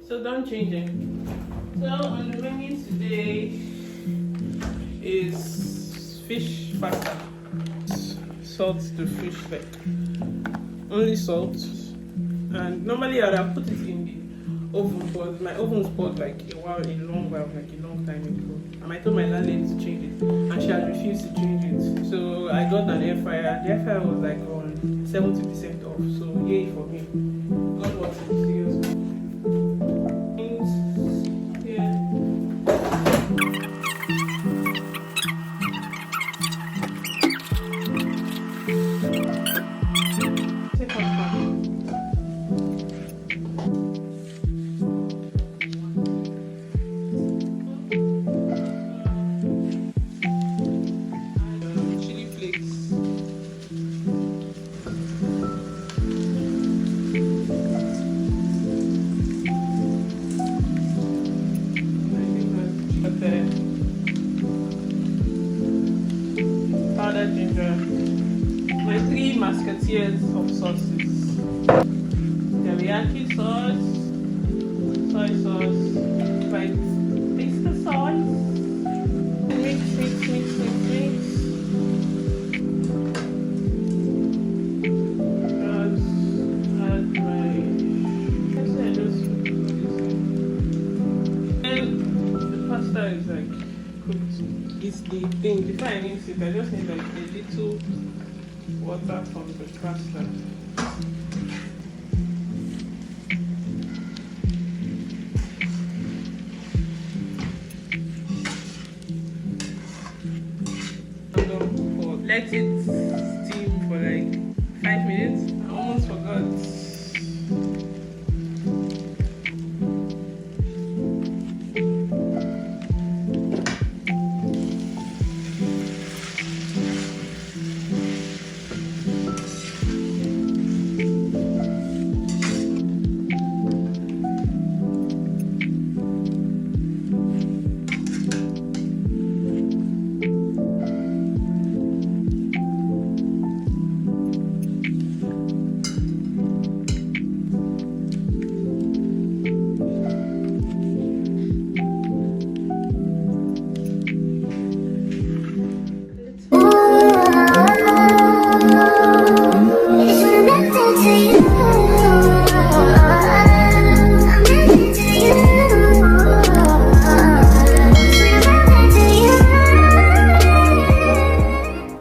So done changing. So on the menu today is fish pasta. Salt the fish like only salt. And normally I'd have put it in the oven, but my oven spoiled like a long time ago. And I told my landlady to change it, and she has refused to change it. So I got an air fryer. The air fryer was like on 70% off. So yay for me. God was serious. Powdered ginger, my 3 musketeers of sauces: teriyaki sauce, soy sauce, like oyster sauce. Mix. Just add my. I just and the pasta is like cooked. It's the thing. Before I mix it, I just need like a little water from the pasta. Let it steam for like 5 minutes.